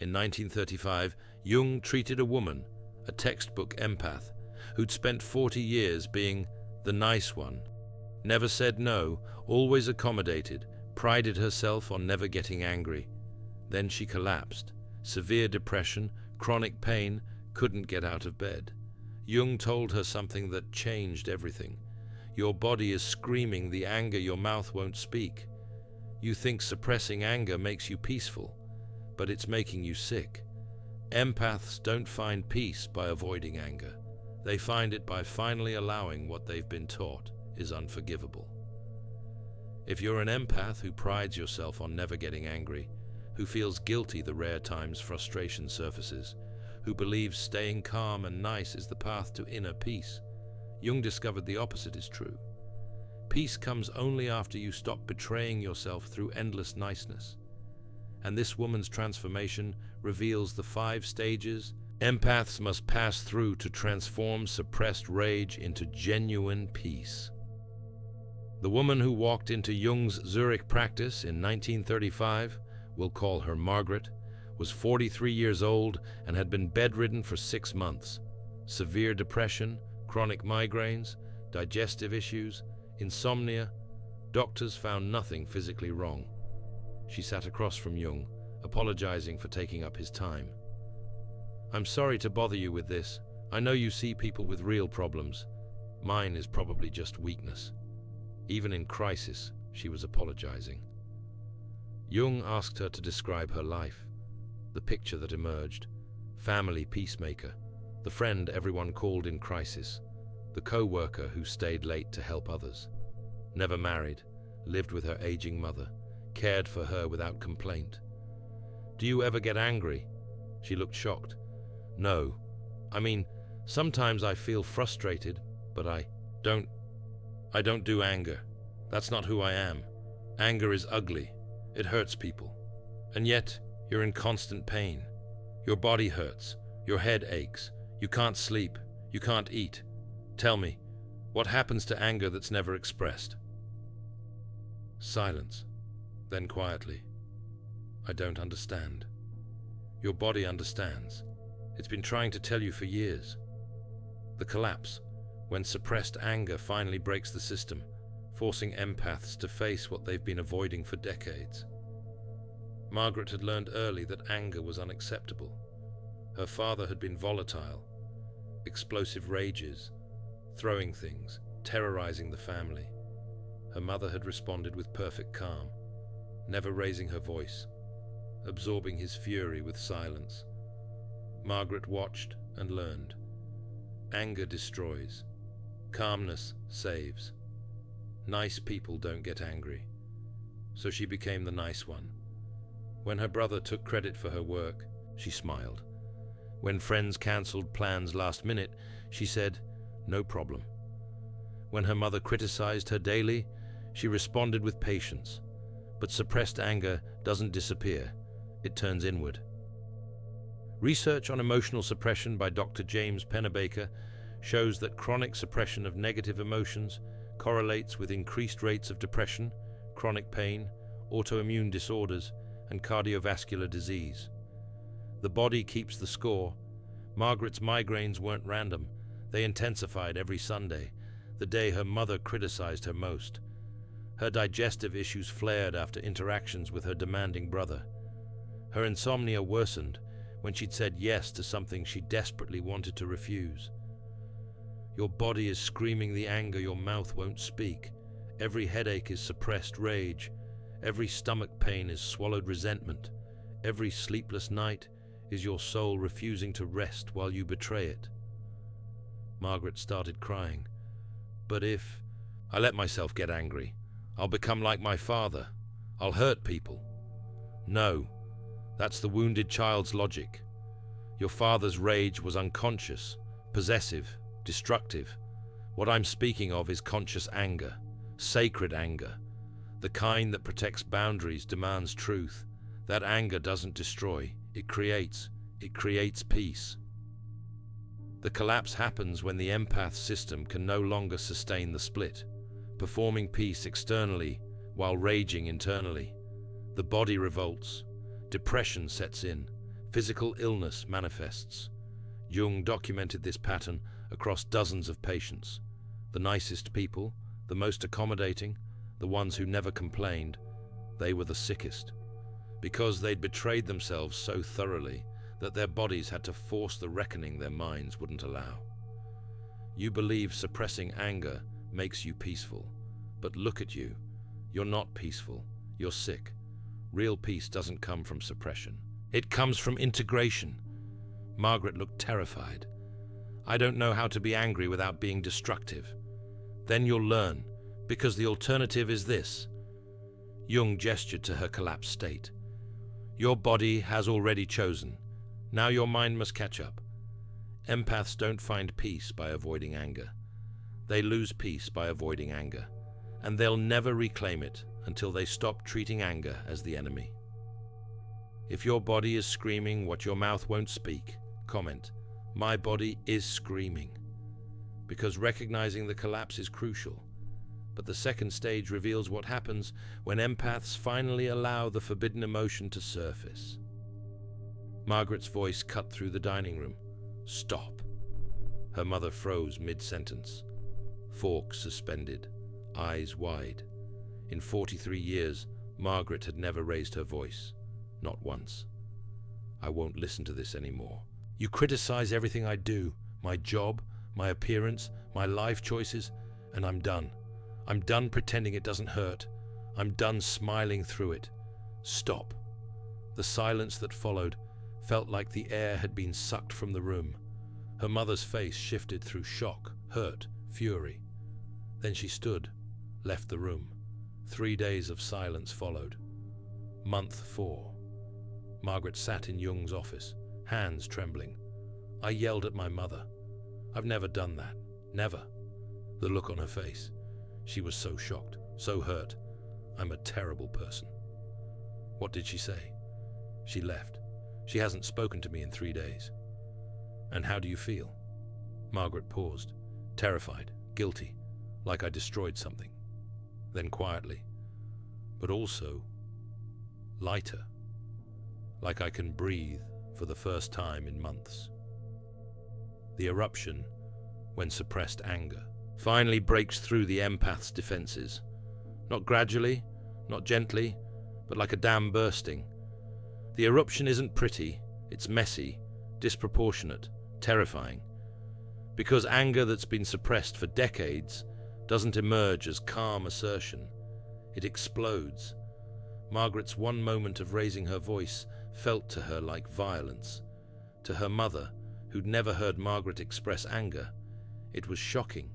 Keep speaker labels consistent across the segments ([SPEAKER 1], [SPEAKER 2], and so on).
[SPEAKER 1] In 1935, Jung treated a woman, a textbook empath, who'd spent 40 years being the nice one. Never said no, always accommodated, prided herself on never getting angry. Then she collapsed. Severe depression, chronic pain, couldn't get out of bed. Jung told her something that changed everything. Your body is screaming the anger your mouth won't speak. You think suppressing anger makes you peaceful, but it's making you sick. Empaths don't find peace by avoiding anger. They find it by finally allowing what they've been taught is unforgivable. If you're an empath who prides yourself on never getting angry, who feels guilty the rare times frustration surfaces, who believes staying calm and nice is the path to inner peace, Jung discovered the opposite is true. Peace comes only after you stop betraying yourself through endless niceness. And this woman's transformation reveals the 5 stages empaths must pass through to transform suppressed rage into genuine peace. The woman who walked into Jung's Zurich practice in 1935, we'll call her Margaret, was 43 years old and had been bedridden for 6 months. Severe depression, chronic migraines, digestive issues, insomnia. Doctors found nothing physically wrong. She sat across from Jung, apologizing for taking up his time. "I'm sorry to bother you with this. I know you see people with real problems. Mine is probably just weakness." Even in crisis, she was apologizing. Jung asked her to describe her life, the picture that emerged: family peacemaker, the friend everyone called in crisis, the co-worker who stayed late to help others, never married, lived with her aging mother, cared for her without complaint. "Do you ever get angry?" She looked shocked. "No. I mean, sometimes I feel frustrated, but I don't do anger. That's not who I am. Anger is ugly. It hurts people. And yet, you're in constant pain. Your body hurts. Your head aches. You can't sleep. You can't eat. Tell me, what happens to anger that's never expressed?" Silence. Then quietly, "I don't understand." "Your body understands. It's been trying to tell you for years." The collapse, when suppressed anger finally breaks the system, forcing empaths to face what they've been avoiding for decades. Margaret had learned early that anger was unacceptable. Her father had been volatile, explosive rages, throwing things, terrorizing the family. Her mother had responded with perfect calm, never raising her voice, absorbing his fury with silence. Margaret watched and learned. Anger destroys. Calmness saves. Nice people don't get angry. So she became the nice one. When her brother took credit for her work, she smiled. When friends cancelled plans last minute, she said, "No problem." When her mother criticized her daily, she responded with patience. But suppressed anger doesn't disappear. It turns inward. Research on emotional suppression by Dr. James Pennebaker shows that chronic suppression of negative emotions correlates with increased rates of depression, chronic pain, autoimmune disorders, and cardiovascular disease. The body keeps the score. Margaret's migraines weren't random. They intensified every Sunday, the day her mother criticized her most. Her digestive issues flared after interactions with her demanding brother. Her insomnia worsened when she'd said yes to something she desperately wanted to refuse. Your body is screaming the anger your mouth won't speak. Every headache is suppressed rage. Every stomach pain is swallowed resentment. Every sleepless night is your soul refusing to rest while you betray it. Margaret started crying. "But if I let myself get angry, I'll become like my father. I'll hurt people." "No, that's the wounded child's logic. Your father's rage was unconscious, possessive, destructive. What I'm speaking of is conscious anger, sacred anger, the kind that protects boundaries, demands truth. That anger doesn't destroy, it creates peace." The collapse happens when the empath system can no longer sustain the split, performing peace externally while raging internally. The body revolts, depression sets in, Physical illness manifests. Jung documented this pattern across dozens of patients. The nicest people, the most accommodating, the ones who never complained, they were the sickest. Because they'd betrayed themselves so thoroughly that their bodies had to force the reckoning their minds wouldn't allow. You believe suppressing anger makes you peaceful, but look at you. You're not peaceful, you're sick. Real peace doesn't come from suppression. It comes from integration. Margaret looked terrified. I don't know how to be angry without being destructive. Then you'll learn, because the alternative is this. Jung gestured to her collapsed state. Your body has already chosen. Now your mind must catch up. Empaths don't find peace by avoiding anger. They lose peace by avoiding anger, and they'll never reclaim it until they stop treating anger as the enemy. If your body is screaming what your mouth won't speak, comment, "My body is screaming," because recognizing the collapse is crucial. But the second stage reveals what happens when empaths finally allow the forbidden emotion to surface. Margaret's voice cut through the dining room. Stop. Her mother froze mid-sentence. Fork suspended, eyes wide. In 43 years, Margaret had never raised her voice. Not once. I won't listen to this anymore. You criticize everything I do, my job, my appearance, my life choices, and I'm done. I'm done pretending it doesn't hurt. I'm done smiling through it. Stop. The silence that followed felt like the air had been sucked from the room. Her mother's face shifted through shock, hurt, fury. Then she stood, left the room. 3 days of silence followed. Month 4. Margaret sat in Jung's office, hands trembling. I yelled at my mother. I've never done that. Never. The look on her face. She was so shocked, so hurt. I'm a terrible person. What did she say? She left. She hasn't spoken to me in 3 days. And how do you feel? Margaret paused, terrified, guilty, like I destroyed something. Then quietly, but also lighter, like I can breathe for the first time in months. The eruption, when suppressed anger, finally breaks through the empath's defenses. Not gradually, not gently, but like a dam bursting. The eruption isn't pretty, it's messy, disproportionate, terrifying. Because anger that's been suppressed for decades doesn't emerge as calm assertion. It explodes. Margaret's one moment of raising her voice felt to her like violence. To her mother, who'd never heard Margaret express anger, it was shocking.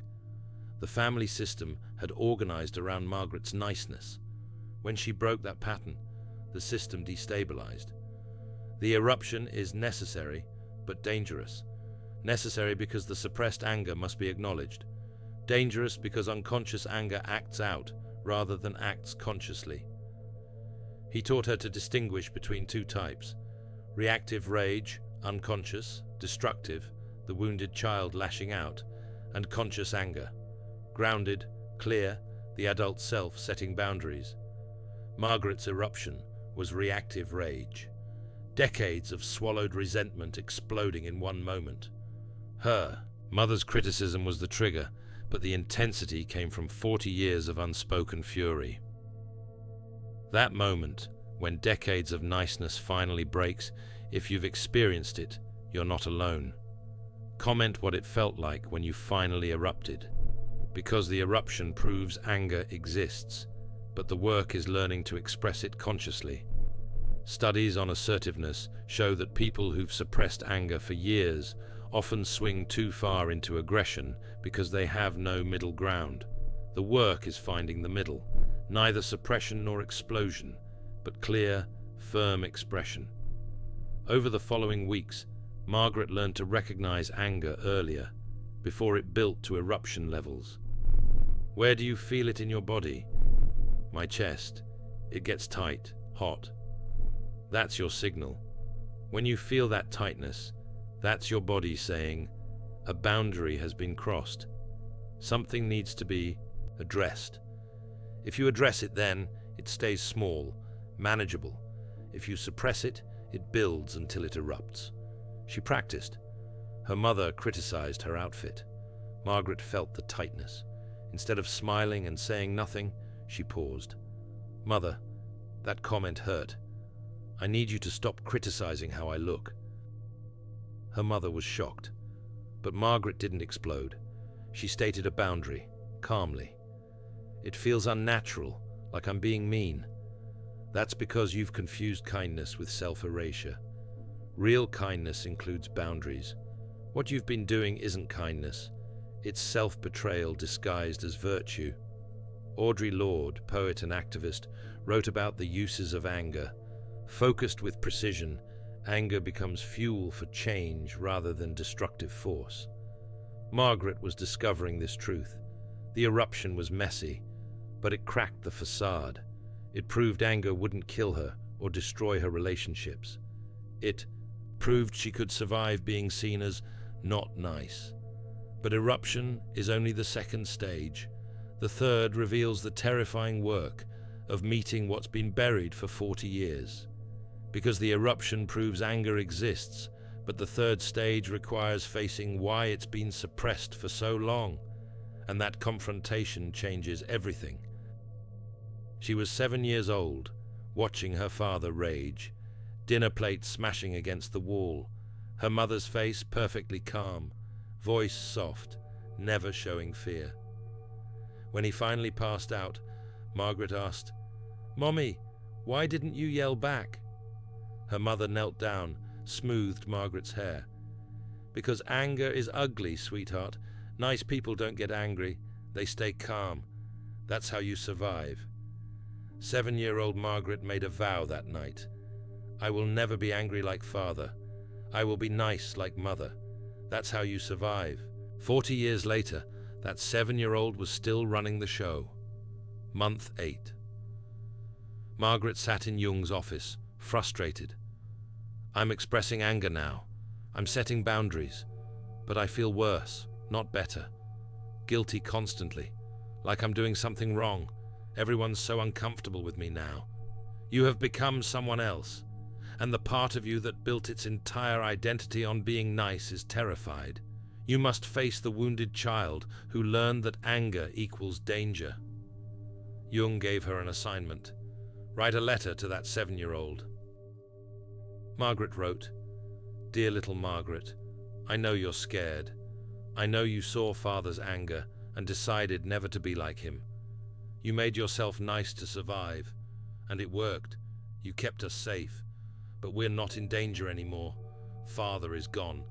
[SPEAKER 1] The family system had organized around Margaret's niceness. When she broke that pattern, the system destabilized. The eruption is necessary, but dangerous. Necessary because the suppressed anger must be acknowledged. Dangerous because unconscious anger acts out rather than acts consciously. He taught her to distinguish between two types: reactive rage, unconscious, destructive, the wounded child lashing out, and conscious anger, grounded, clear, the adult self setting boundaries. Margaret's eruption was reactive rage. Decades of swallowed resentment exploding in one moment. Her mother's criticism was the trigger, but the intensity came from 40 years of unspoken fury. That moment, when decades of niceness finally breaks, if you've experienced it, you're not alone. Comment what it felt like when you finally erupted. Because the eruption proves anger exists, but the work is learning to express it consciously. Studies on assertiveness show that people who've suppressed anger for years often swing too far into aggression because they have no middle ground. The work is finding the middle, neither suppression nor explosion, but clear, firm expression. Over the following weeks, Margaret learned to recognize anger earlier, before it built to eruption levels. Where do you feel it in your body? My chest. It gets tight, hot. That's your signal. When you feel that tightness, that's your body saying, a boundary has been crossed. Something needs to be addressed. If you address it then, it stays small, manageable. If you suppress it, It builds until it erupts. She practiced. Her mother criticized her outfit. Margaret felt the tightness. Instead of smiling and saying nothing, she paused. "Mother, that comment hurt. I need you to stop criticizing how I look." Her mother was shocked, but Margaret didn't explode. She stated a boundary, calmly. "It feels unnatural, like I'm being mean. That's because you've confused kindness with self-erasure. Real kindness includes boundaries. What you've been doing isn't kindness. It's self-betrayal disguised as virtue." Audre Lorde, poet and activist, wrote about the uses of anger. Focused with precision, anger becomes fuel for change rather than destructive force. Margaret was discovering this truth. The eruption was messy, but it cracked the facade. It proved anger wouldn't kill her or destroy her relationships. It proved she could survive being seen as not nice. But eruption is only the second stage. The third reveals the terrifying work of meeting what's been buried for 40 years. Because the eruption proves anger exists, but the third stage requires facing why it's been suppressed for so long, and that confrontation changes everything. She was 7 years old, watching her father rage, dinner plates smashing against the wall, her mother's face perfectly calm, voice soft, never showing fear. When he finally passed out, Margaret asked, "Mommy, why didn't you yell back?" Her mother knelt down, smoothed Margaret's hair. "Because anger is ugly, sweetheart. Nice people don't get angry. They stay calm. That's how you survive." 7-year-old Margaret made a vow that night. "I will never be angry like father. I will be nice like mother. That's how you survive." 40 years later, that 7-year-old was still running the show. Month 8. Margaret sat in Jung's office, frustrated. "I'm expressing anger now. I'm setting boundaries. But I feel worse, not better. Guilty constantly, like I'm doing something wrong. Everyone's so uncomfortable with me now. You have become someone else, and the part of you that built its entire identity on being nice is terrified. You must face the wounded child who learned that anger equals danger." Jung gave her an assignment. Write a letter to that 7-year-old. Margaret wrote, "Dear little Margaret, I know you're scared. I know you saw father's anger and decided never to be like him. You made yourself nice to survive, and it worked. You kept us safe, but we're not in danger anymore. Father is gone.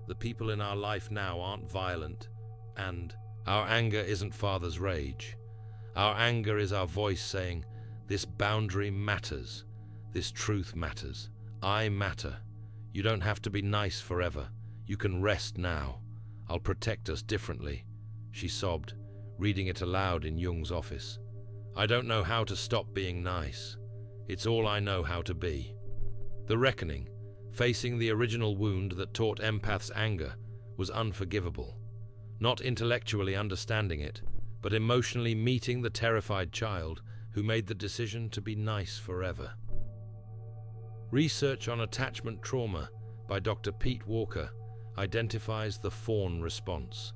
[SPEAKER 1] The people in our life now aren't violent, and our anger isn't father's rage. Our anger is our voice saying, this boundary matters. This truth matters. I matter. You don't have to be nice forever. You can rest now. I'll protect us differently." She sobbed, reading it aloud in Jung's office. "I don't know how to stop being nice. It's all I know how to be." The reckoning, facing the original wound that taught empaths anger, was unforgivable. Not intellectually understanding it, but emotionally meeting the terrified child who made the decision to be nice forever. Research on attachment trauma by Dr. Pete Walker identifies the fawn response,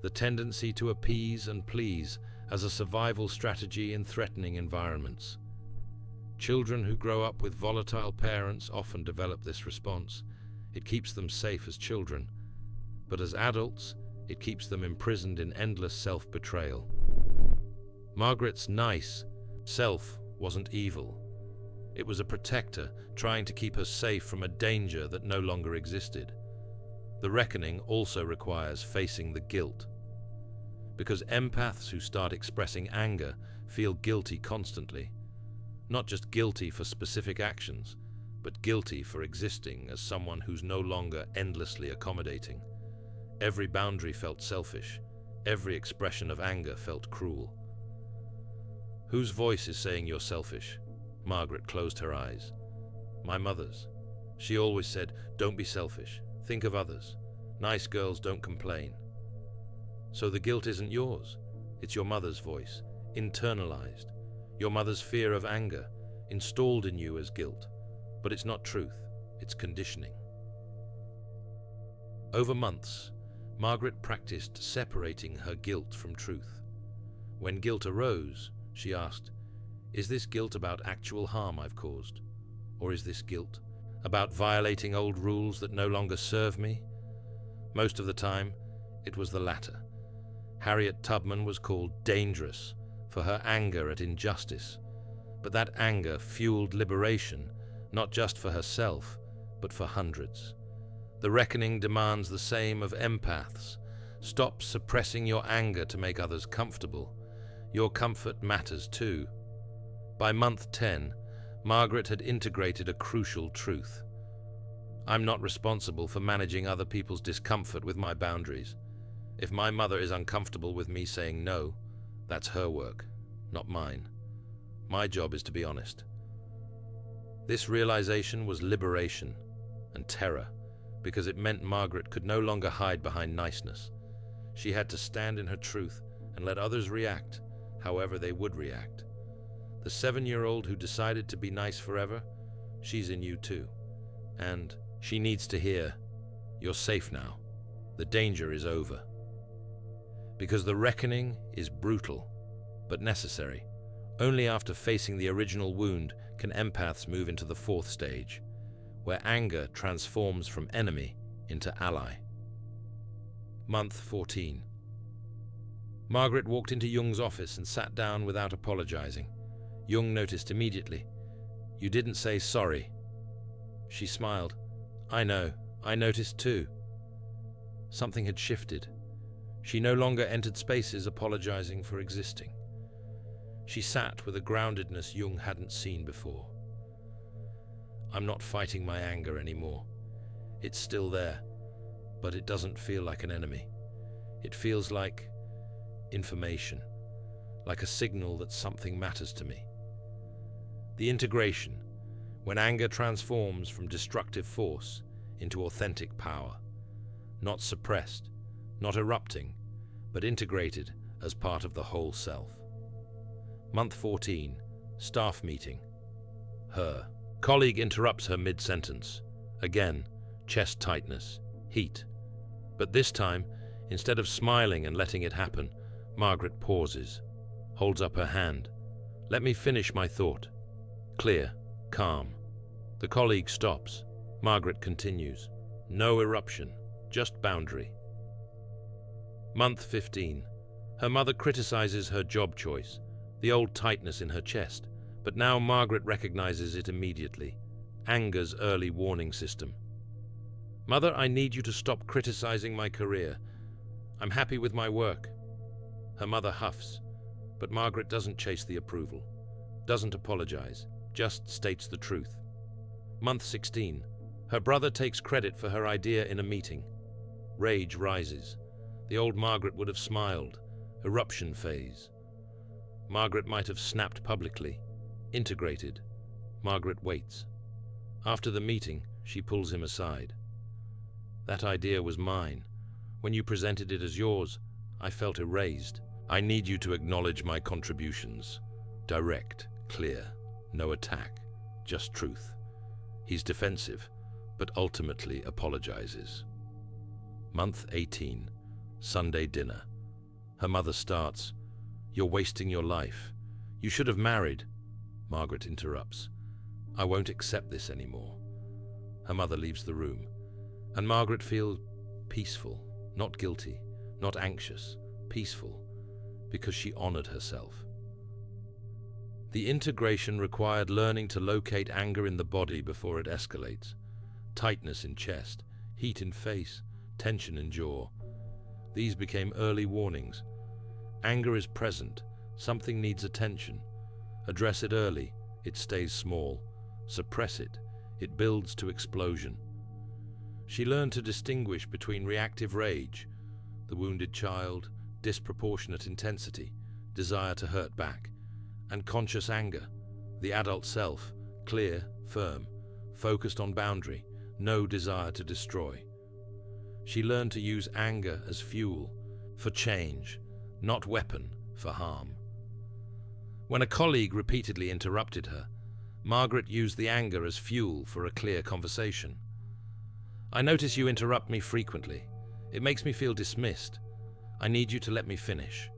[SPEAKER 1] the tendency to appease and please as a survival strategy in threatening environments. Children who grow up with volatile parents often develop this response. It keeps them safe as children, but as adults, it keeps them imprisoned in endless self-betrayal. Margaret's nice self wasn't evil. It was a protector trying to keep her safe from a danger that no longer existed. The reckoning also requires facing the guilt. Because empaths who start expressing anger feel guilty constantly. Not just guilty for specific actions, but guilty for existing as someone who's no longer endlessly accommodating. Every boundary felt selfish. Every expression of anger felt cruel. Whose voice is saying you're selfish? Margaret closed her eyes. My mother's. She always said, don't be selfish. Think of others. Nice girls don't complain. So the guilt isn't yours. It's your mother's voice, internalized. Your mother's fear of anger, installed in you as guilt. But it's not truth, it's conditioning. Over months, Margaret practiced separating her guilt from truth. When guilt arose, she asked, "Is this guilt about actual harm I've caused? Or is this guilt about violating old rules that no longer serve me?" Most of the time, it was the latter. Harriet Tubman was called dangerous for her anger at injustice, but that anger fueled liberation, not just for herself, but for hundreds. The reckoning demands the same of empaths. Stop suppressing your anger to make others comfortable. Your comfort matters too. By month 10, Margaret had integrated a crucial truth. I'm not responsible for managing other people's discomfort with my boundaries. If my mother is uncomfortable with me saying no, that's her work, not mine. My job is to be honest. This realization was liberation and terror, because it meant Margaret could no longer hide behind niceness. She had to stand in her truth and let others react however they would react. The 7-year-old who decided to be nice forever, she's in you too. And she needs to hear, "You're safe now. The danger is over." Because the reckoning is brutal, but necessary. Only after facing the original wound can empaths move into the 4th stage, where anger transforms from enemy into ally. Month 14. Margaret walked into Jung's office and sat down without apologizing. Jung noticed immediately. "You didn't say sorry." She smiled. "I know, I noticed too." Something had shifted. She no longer entered spaces apologizing for existing. She sat with a groundedness Jung hadn't seen before. "I'm not fighting my anger anymore. It's still there, but it doesn't feel like an enemy. It feels like information, like a signal that something matters to me." The integration, when anger transforms from destructive force into authentic power, not suppressed, not erupting, but integrated as part of the whole self. Month 14, staff meeting. Her colleague interrupts her mid-sentence. Again, chest tightness, heat. But this time, instead of smiling and letting it happen, Margaret pauses, holds up her hand. "Let me finish my thought." Clear, calm. The colleague stops. Margaret continues. No eruption, just boundary. Month 15. Her mother criticizes her job choice, the old tightness in her chest, but now Margaret recognizes it immediately. Anger's early warning system. "Mother, I need you to stop criticizing my career. I'm happy with my work." Her mother huffs, but Margaret doesn't chase the approval, doesn't apologize, just states the truth. Month 16. Her brother takes credit for her idea in a meeting. Rage rises. The old Margaret would have smiled. Eruption phase. Margaret might have snapped publicly. Integrated. Margaret waits. After the meeting, she pulls him aside. "That idea was mine. When you presented it as yours, I felt erased. I need you to acknowledge my contributions. Direct, clear, no attack, just truth." He's defensive, but ultimately apologizes. Month 18. Sunday dinner. Her mother starts. "You're wasting your life. You should have married." Margaret interrupts. "I won't accept this anymore." Her mother leaves the room, and Margaret feels peaceful, not guilty, not anxious, peaceful, because she honored herself. The integration required learning to locate anger in the body before it escalates. Tightness in chest, heat in face, tension in jaw. These became early warnings. Anger is present. Something needs attention. Address it early. It stays small. Suppress it. It builds to explosion. She learned to distinguish between reactive rage, the wounded child, disproportionate intensity, desire to hurt back, and conscious anger, the adult self, clear, firm, focused on boundary, no desire to destroy. She learned to use anger as fuel, for change, not weapon for harm. When a colleague repeatedly interrupted her, Margaret used the anger as fuel for a clear conversation. "I notice you interrupt me frequently. It makes me feel dismissed. I need you to let me finish."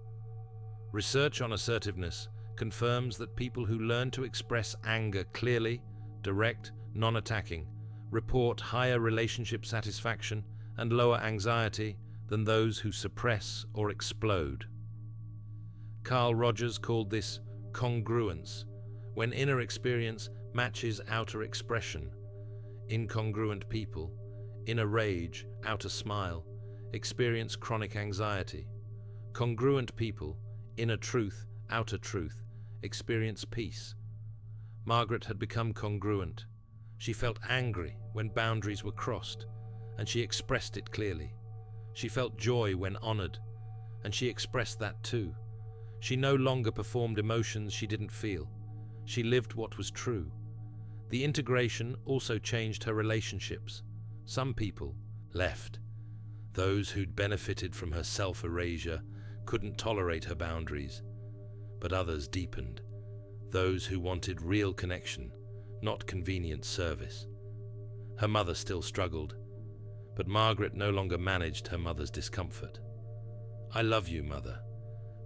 [SPEAKER 1] Research on assertiveness confirms that people who learn to express anger clearly, direct, non-attacking, report higher relationship satisfaction and lower anxiety than those who suppress or explode. Carl Rogers called this congruence, when inner experience matches outer expression. Incongruent people, inner rage, outer smile, experience chronic anxiety. Congruent people, inner truth, outer truth, experience peace. Margaret had become congruent. She felt angry when boundaries were crossed, and she expressed it clearly. She felt joy when honored, and she expressed that too. She no longer performed emotions she didn't feel. She lived what was true. The integration also changed her relationships. Some people left. Those who'd benefited from her self-erasure couldn't tolerate her boundaries, but others deepened. Those who wanted real connection, not convenient service. Her mother still struggled, but Margaret no longer managed her mother's discomfort. "I love you, Mother,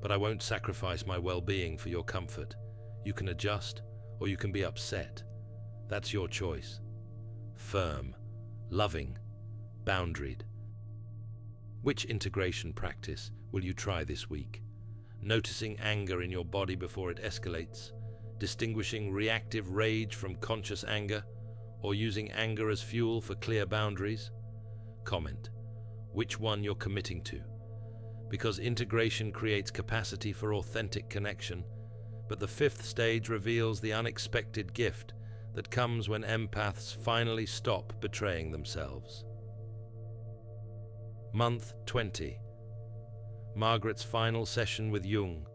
[SPEAKER 1] but I won't sacrifice my well-being for your comfort. You can adjust, or you can be upset. That's your choice." Firm, loving, boundaried. Which integration practice will you try this week? Noticing anger in your body before it escalates, distinguishing reactive rage from conscious anger, or using anger as fuel for clear boundaries? Comment which one you're committing to, because integration creates capacity for authentic connection, but the fifth stage reveals the unexpected gift that comes when empaths finally stop betraying themselves. Month 20. Margaret's final session with Jung.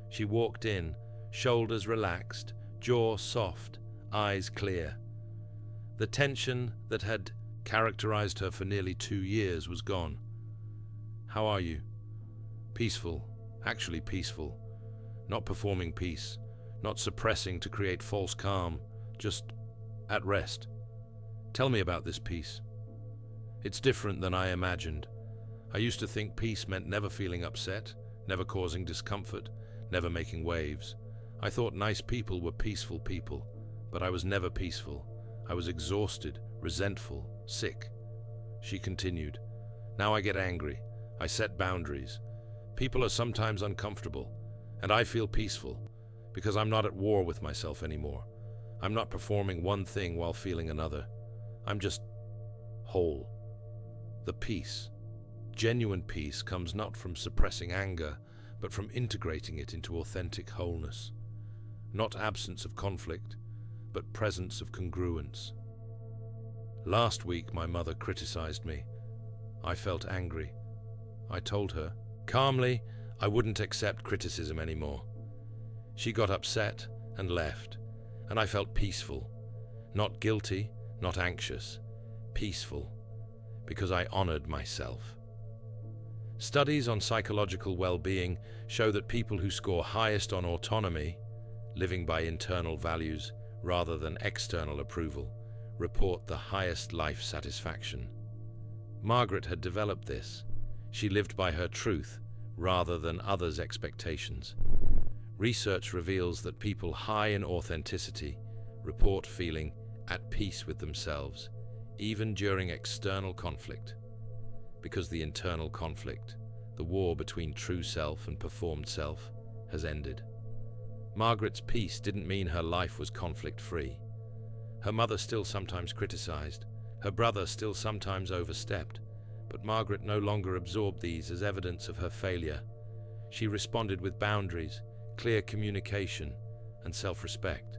[SPEAKER 1] She walked in, shoulders relaxed, jaw soft, eyes clear. The tension that had characterized her for nearly 2 years was gone. "How are you?" "Peaceful, actually peaceful. Not performing peace, not suppressing to create false calm, just at rest." "Tell me about this peace." "It's different than I imagined. I used to think peace meant never feeling upset, never causing discomfort, never making waves. I thought nice people were peaceful people, but I was never peaceful. I was exhausted, resentful, sick." She continued, "Now I get angry. I set boundaries. People are sometimes uncomfortable, and I feel peaceful, because I'm not at war with myself anymore. I'm not performing one thing while feeling another. I'm just whole." The peace, genuine peace, comes not from suppressing anger, but from integrating it into authentic wholeness. Not absence of conflict, but presence of congruence. Last week, my mother criticized me. I felt angry. I told her, calmly, I wouldn't accept criticism anymore. She got upset and left, and I felt peaceful. Not guilty, not anxious. Peaceful, because I honored myself. Studies on psychological well-being show that people who score highest on autonomy, living by internal values rather than external approval, report the highest life satisfaction. Margaret had developed this. She lived by her truth rather than others' expectations. Research reveals that people high in authenticity report feeling at peace with themselves, even during external conflict, because the internal conflict, the war between true self and performed self, has ended. Margaret's peace didn't mean her life was conflict-free. Her mother still sometimes criticized, her brother still sometimes overstepped, but Margaret no longer absorbed these as evidence of her failure. She responded with boundaries, clear communication, and self-respect.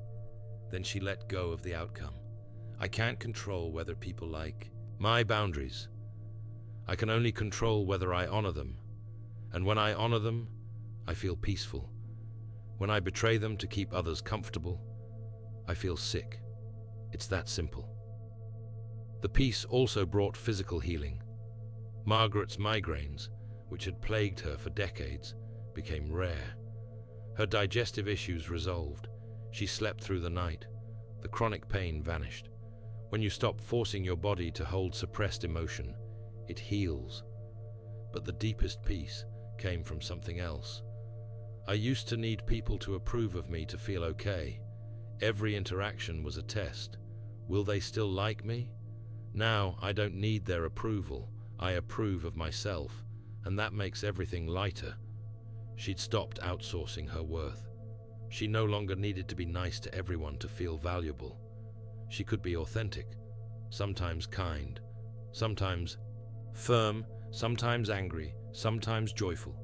[SPEAKER 1] Then she let go of the outcome. I can't control whether people like my boundaries. I can only control whether I honor them. And when I honor them, I feel peaceful. When I betray them to keep others comfortable, I feel sick. It's that simple. The peace also brought physical healing. Margaret's migraines, which had plagued her for decades, became rare. Her digestive issues resolved. She slept through the night. The chronic pain vanished. When you stop forcing your body to hold suppressed emotion, it heals. But the deepest peace came from something else. I used to need people to approve of me to feel okay. Every interaction was a test. Will they still like me? Now I don't need their approval. I approve of myself, and that makes everything lighter. She'd stopped outsourcing her worth. She no longer needed to be nice to everyone to feel valuable. She could be authentic, sometimes kind, sometimes firm, sometimes angry, sometimes joyful,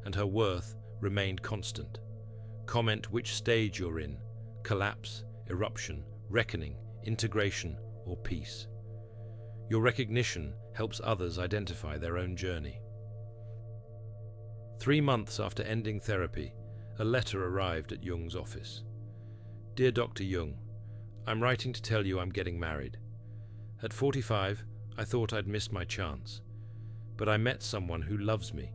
[SPEAKER 1] and her worth remained constant. Comment which stage you're in: collapse, eruption, reckoning, integration, or peace. Your recognition helps others identify their own journey. 3 months after ending therapy, a letter arrived at Jung's office. Dear Dr. Jung, I'm writing to tell you I'm getting married. At 45, I thought I'd missed my chance, but I met someone who loves me.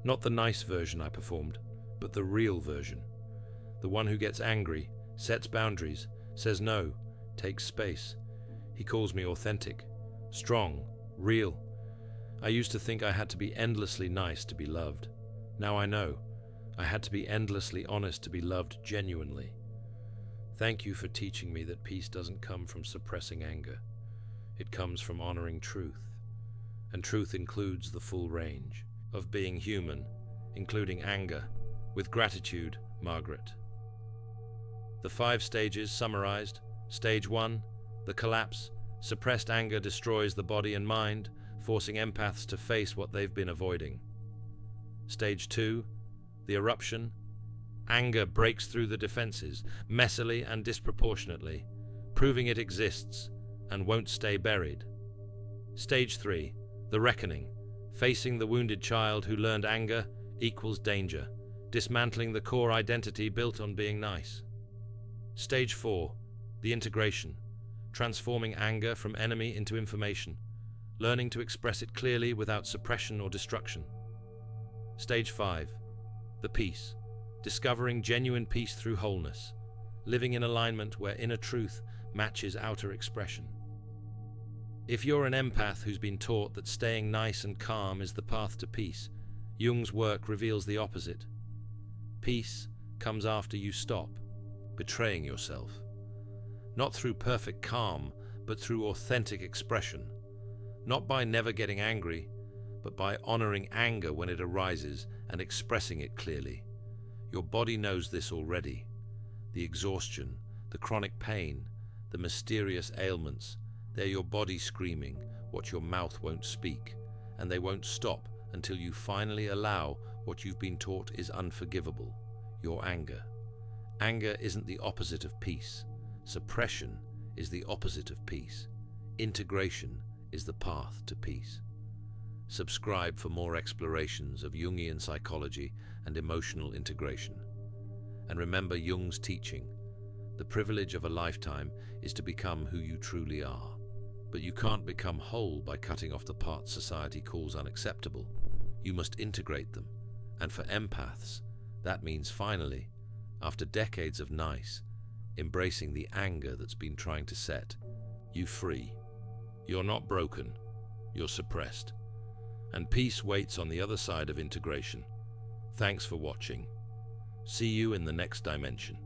[SPEAKER 1] Not the nice version I performed, but the real version. The one who gets angry, sets boundaries, says no, takes space. He calls me authentic, strong, real. I used to think I had to be endlessly nice to be loved. Now I know. I had to be endlessly honest to be loved genuinely. Thank you for teaching me that peace doesn't come from suppressing anger. It comes from honoring truth. And truth includes the full range of being human, including anger. With gratitude, Margaret. The 5 stages summarized. Stage 1, the collapse. Suppressed anger destroys the body and mind, forcing empaths to face what they've been avoiding. Stage 2, the eruption. Anger breaks through the defenses, messily and disproportionately, proving it exists and won't stay buried. Stage 3, the reckoning. Facing the wounded child who learned anger equals danger, dismantling the core identity built on being nice. Stage 4, the integration. Transforming anger from enemy into information, learning to express it clearly without suppression or destruction. Stage 5, the peace. Discovering genuine peace through wholeness, living in alignment where inner truth matches outer expression. If you're an empath who's been taught that staying nice and calm is the path to peace, Jung's work reveals the opposite. Peace comes after you stop betraying yourself. Not through perfect calm, but through authentic expression. Not by never getting angry, but by honoring anger when it arises and expressing it clearly. Your body knows this already. The exhaustion, the chronic pain, the mysterious ailments, they're your body screaming what your mouth won't speak, and they won't stop until you finally allow what you've been taught is unforgivable, your anger. Anger isn't the opposite of peace. Suppression is the opposite of peace. Integration is the path to peace. Subscribe for more explorations of Jungian psychology and emotional integration. And remember Jung's teaching: the privilege of a lifetime is to become who you truly are. But you can't become whole by cutting off the parts society calls unacceptable. You must integrate them. And for empaths, that means finally, after decades of nice, embracing the anger that's been trying to set you free. You're not broken, you're suppressed. And peace waits on the other side of integration. Thanks for watching. See you in the next dimension.